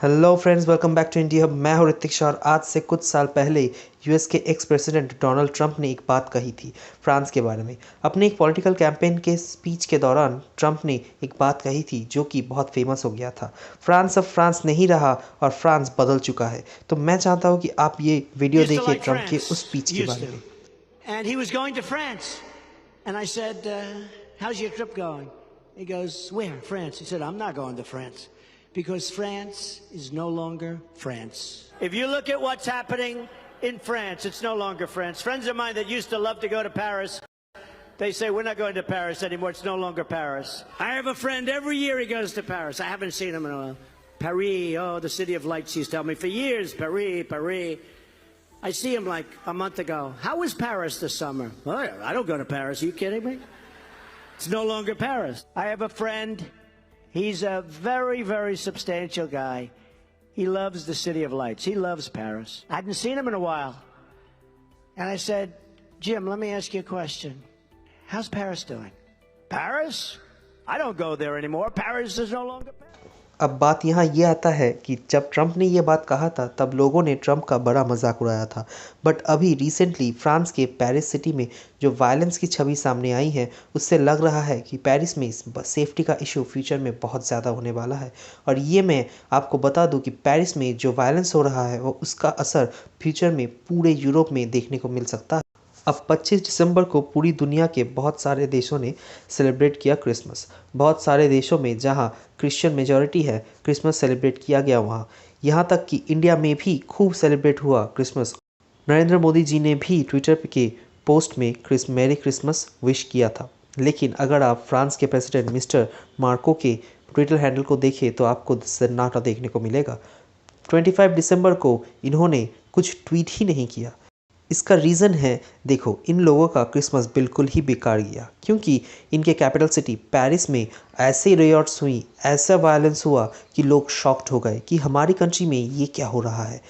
Hello friends, welcome back to India. मैं हूं ऋतिक शाह और आज से कुछ साल पहले यूएस के एक्स प्रेसिडेंट डोनाल्ड ट्रंप ने एक बात कही थी फ्रांस के बारे में। अपने एक पॉलिटिकल कैंपेन के स्पीच के दौरान ट्रंप ने एक बात कही थी जो कि बहुत फेमस हो गया था। फ्रांस अब फ्रांस नहीं रहा और फ्रांस बदल चुका है। तो मैं चाहता हूं कि आप ये वीडियो Used to देखिए like ट्रंप के उस France. स्पीच के Used बारे to. में। And he was going to France. And I said, how's your trip going? He goes, where? France. He said, I'm not going to France. Because France is no longer France. If you look at what's happening in France, it's no longer France. Friends of mine that used to love to go to Paris, they say, we're not going to Paris anymore. It's no longer Paris. I have a friend, every year he goes to Paris. I haven't seen him in a while. Paris, oh, the city of lights, he's telling me for years, Paris, Paris. I see him like a month ago. How was Paris this summer? Oh, I don't go to Paris. Are you kidding me? It's no longer Paris. I have a friend. He's a very, very substantial guy. He loves the City of Lights. He loves Paris. I hadn't seen him in a while. And I said, Jim, let me ask you a question. How's Paris doing? Paris? I don't go there anymore. Paris is no longer Paris. अब बात यहाँ ये आता है कि जब Trump ने ये बात कहा था तब लोगों ने ट्रंप का बड़ा मजाक उड़ाया था। बट अभी रिसेंटली फ्रांस के पेरिस सिटी में जो वायलेंस की छवि सामने आई है उससे लग रहा है कि पेरिस में सेफ्टी का इशू फ्यूचर में बहुत ज़्यादा होने वाला है। और ये मैं आपको बता दूं कि पेरिस में जो वायलेंस हो रहा है वो उसका असर फ्यूचर में पूरे यूरोप में देखने को मिल सकता है। अब 25 दिसंबर को पूरी दुनिया के बहुत सारे देशों ने सेलिब्रेट किया क्रिसमस। बहुत सारे देशों में जहां क्रिश्चियन मेजॉरिटी है क्रिसमस सेलिब्रेट किया गया वहां। यहाँ तक कि इंडिया में भी खूब सेलिब्रेट हुआ क्रिसमस। नरेंद्र मोदी जी ने भी ट्विटर के पोस्ट में मैरी क्रिसमस विश किया था। लेकिन अगर आप फ्रांस के प्रेसिडेंट मिस्टर मार्को के ट्विटर हैंडल को देखें तो आपको सन्नाटा देखने को मिलेगा। 25 दिसंबर को इन्होंने कुछ ट्वीट ही नहीं किया। इसका रीज़न है, देखो, इन लोगों का क्रिसमस बिल्कुल ही बेकार गया क्योंकि इनके कैपिटल सिटी पेरिस में ऐसे रियॉट्स हुई, ऐसा वायलेंस हुआ कि लोग शॉक्ड हो गए कि हमारी कंट्री में ये क्या हो रहा है।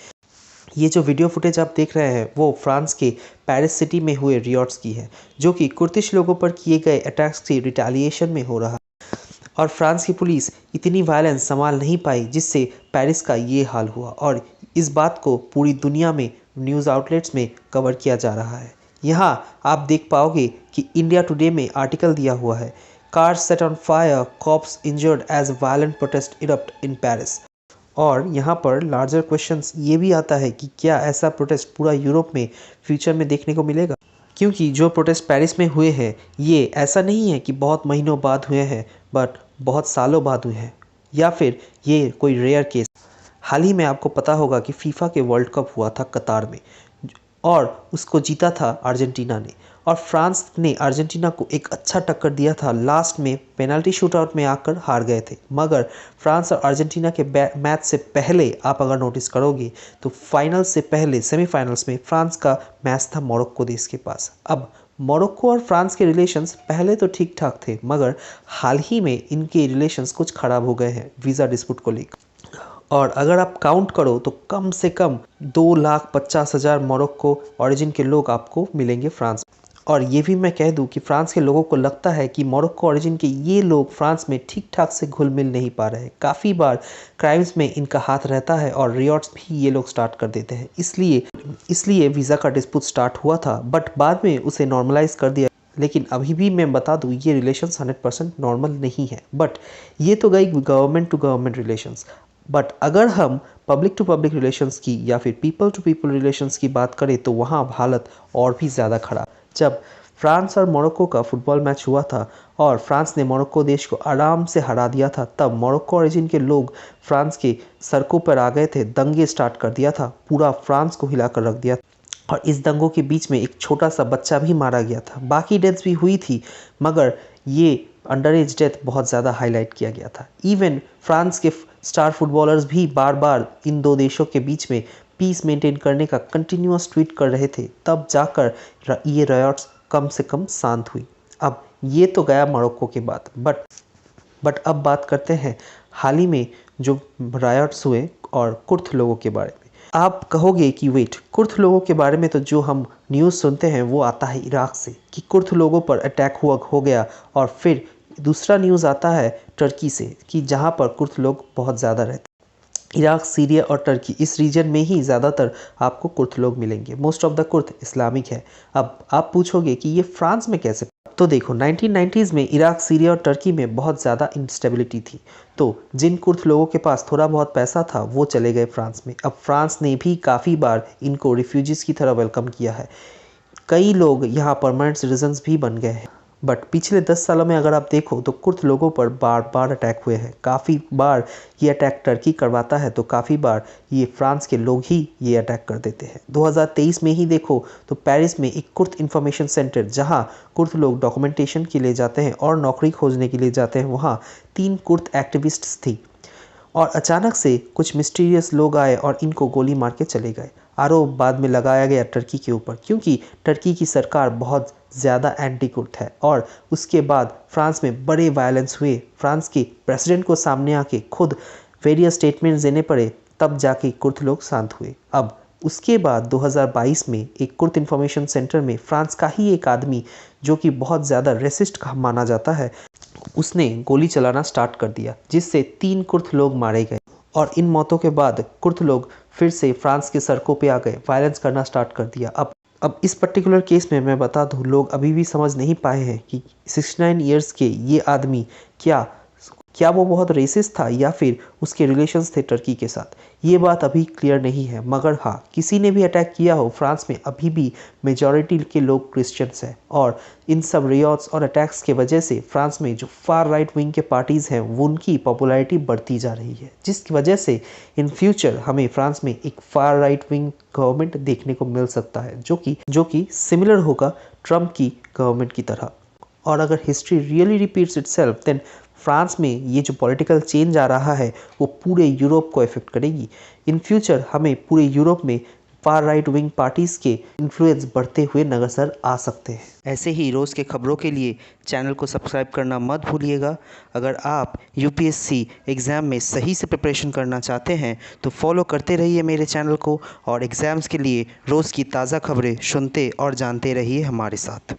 ये जो वीडियो फुटेज आप देख रहे हैं वो फ्रांस के पेरिस सिटी में हुए रियॉट्स की है जो कि कुर्दिश लोगों पर किए गए अटैक्स के रिटेलिएशन में हो रहा है। और फ्रांस की पुलिस इतनी वायलेंस संभाल नहीं पाई जिससे पेरिस का ये हाल हुआ और इस बात को पूरी दुनिया में न्यूज़ आउटलेट्स में कवर किया जा रहा है। यहाँ आप देख पाओगे कि इंडिया टुडे में आर्टिकल दिया हुआ है, car set on fire, cops injured as violent protest erupt in Paris. और यहाँ पर लार्जर क्वेश्चंस ये भी आता है कि क्या ऐसा प्रोटेस्ट पूरा यूरोप में फ्यूचर में देखने को मिलेगा, क्योंकि जो प्रोटेस्ट पेरिस में हुए हैं ये ऐसा नहीं है कि बहुत महीनों बाद हुए हैं बट बहुत सालों बाद हुए हैं, या फिर ये कोई रेयर केस। हाल ही में आपको पता होगा कि फीफा के वर्ल्ड कप हुआ था कतार में और उसको जीता था अर्जेंटीना ने। और फ्रांस ने अर्जेंटीना को एक अच्छा टक्कर दिया था, लास्ट में पेनल्टी शूटआउट में आकर हार गए थे। मगर फ्रांस और अर्जेंटीना के मैच से पहले आप अगर नोटिस करोगे तो फाइनल से पहले सेमीफाइनल्स में फ्रांस का मैच था मोरक्को देश के पास। अब मोरक्को और फ्रांस के रिलेशंस पहले तो ठीक ठाक थे मगर हाल ही में इनके रिलेशंस कुछ ख़राब हो गए हैं वीज़ा डिस्प्यूट को लेकर। और अगर आप काउंट करो तो कम से कम 2,50,000 मोरक्को ओरिजिन के लोग आपको मिलेंगे फ्रांस। और ये भी मैं कह दूं कि फ्रांस के लोगों को लगता है कि मोरक्को ओरिजिन के ये लोग फ्रांस में ठीक ठाक से घुल मिल नहीं पा रहे हैं। काफ़ी बार क्राइम्स में इनका हाथ रहता है और रियॉट्स भी ये लोग स्टार्ट कर देते हैं। इसलिए वीज़ा का डिस्प्यूट स्टार्ट हुआ था बट बाद में उसे नॉर्मलाइज कर दिया। लेकिन अभी भी मैं बता दूं ये रिलेशंस 100% नॉर्मल नहीं है। बट ये तो गई government to government relations. But अगर हम पब्लिक टू पब्लिक रिलेशंस की या फिर पीपल टू पीपल रिलेशंस की बात करें तो वहाँ हालत और भी ज़्यादा खराब। जब फ्रांस और मोरक्को का फुटबॉल मैच हुआ था और फ्रांस ने मोरक्को देश को आराम से हरा दिया था, तब मोरक्को ओरिजिन के लोग फ्रांस के सड़कों पर आ गए थे, दंगे स्टार्ट कर दिया था, पूरा फ्रांस को हिलाकर रख दिया। और इस दंगों के बीच में एक छोटा सा बच्चा भी मारा गया था। बाकी डेथ्स भी हुई थी मगर ये अंडर एज डेथ बहुत ज़्यादा हाईलाइट किया गया था। इवन फ्रांस के स्टार फुटबॉलर्स भी बार बार इन दो देशों के बीच में पीस मेंटेन करने का कंटिन्यूअस ट्वीट कर रहे थे, तब जाकर ये रायट्स कम से कम शांत हुई। अब ये तो गया मोरक्को के बाद बट अब बात करते हैं हाल ही में जो रायट्स हुए और कुर्द लोगों के बारे में। आप कहोगे कि वेट, कुर्द लोगों के बारे में तो जो हम न्यूज़ सुनते हैं वो आता है इराक से कि कुर्द लोगों पर अटैक हो गया, और फिर दूसरा न्यूज़ आता है टर्की से कि जहाँ पर कुर्द लोग बहुत ज़्यादा रहते हैं। इराक, सीरिया और टर्की, इस रीजन में ही ज़्यादातर आपको कुर्द लोग मिलेंगे। Most of the Kurd Islamic है। अब आप पूछोगे कि ये फ्रांस में कैसे? तो देखो 1990s में इराक, सीरिया और टर्की में बहुत ज़्यादा इंस्टेबिलिटी थी, तो जिन कुर्द लोगों के पास थोड़ा बहुत पैसा था वो चले गए फ्रांस में। अब फ्रांस ने भी काफ़ी बार इनको रिफ्यूजीज़ की तरह वेलकम किया है। कई लोग यहाँ परमानेंट सिटीजन्स भी बन गए हैं। बट पिछले 10 सालों में अगर आप देखो तो कुर्द लोगों पर बार बार अटैक हुए हैं। काफ़ी बार ये अटैक टर्की करवाता है तो काफ़ी बार ये फ्रांस के लोग ही ये अटैक कर देते हैं। 2023 में ही देखो तो पेरिस में एक कुर्द इंफॉर्मेशन सेंटर, जहाँ कुर्द लोग डॉक्यूमेंटेशन के लिए जाते हैं और नौकरी खोजने के लिए जाते हैं, वहाँ 3 कुर्द एक्टिविस्ट्स थी और अचानक से कुछ मिस्टीरियस लोग आए और इनको गोली मार के चले गए। आरोप बाद में लगाया गया टर्की के ऊपर, क्योंकि टर्की की सरकार बहुत ज़्यादा एंटी कुर्द है। और उसके बाद फ्रांस में बड़े वायलेंस हुए। फ्रांस के प्रेसिडेंट को सामने आके खुद वेरियस स्टेटमेंट्स देने पड़े, तब जाके कुर्द लोग शांत हुए। अब उसके बाद 2022 में एक कुर्द इंफॉर्मेशन सेंटर में फ्रांस का ही एक आदमी, जो कि बहुत ज़्यादा रेसिस्ट माना जाता है, उसने गोली चलाना स्टार्ट कर दिया, जिससे 3 कुर्द लोग मारे गए। और इन मौतों के बाद कुर्द लोग फिर से फ्रांस के सड़कों पे आ गए, वायलेंस करना स्टार्ट कर दिया। अब इस पर्टिकुलर केस में मैं बता दूं, लोग अभी भी समझ नहीं पाए हैं कि 69 इयर्स के ये आदमी क्या वो बहुत रेसिस्ट था या फिर उसके रिलेशंस थे टर्की के साथ। ये बात अभी क्लियर नहीं है। मगर हाँ, किसी ने भी अटैक किया हो, फ्रांस में अभी भी मेजॉरिटी के लोग क्रिश्चियंस हैं। और इन सब रियॉट्स और अटैक्स के वजह से फ्रांस में जो फार राइट विंग के पार्टीज़ हैं, वो उनकी पॉपुलैरिटी बढ़ती जा रही है, जिसकी वजह से इन फ्यूचर हमें फ्रांस में एक फार राइट विंग गवर्नमेंट देखने को मिल सकता है, जो कि सिमिलर होगा ट्रम्प की गवर्नमेंट की तरह। और अगर history really repeats itself, then France में ये जो पॉलिटिकल चेंज आ रहा है वो पूरे यूरोप को इफेक्ट करेगी। इन फ्यूचर हमें पूरे यूरोप में फार राइट विंग पार्टीज़ के इन्फ्लुएंस बढ़ते हुए नजर आ सकते हैं। ऐसे ही रोज़ के खबरों के लिए चैनल को सब्सक्राइब करना मत भूलिएगा। अगर आप यूपीएससी एग्ज़ाम में सही से प्रिपरेशन करना चाहते हैं तो फॉलो करते रहिए मेरे चैनल को, और एग्ज़ाम्स के लिए रोज़ की ताज़ा खबरें सुनते और जानते रहिए हमारे साथ।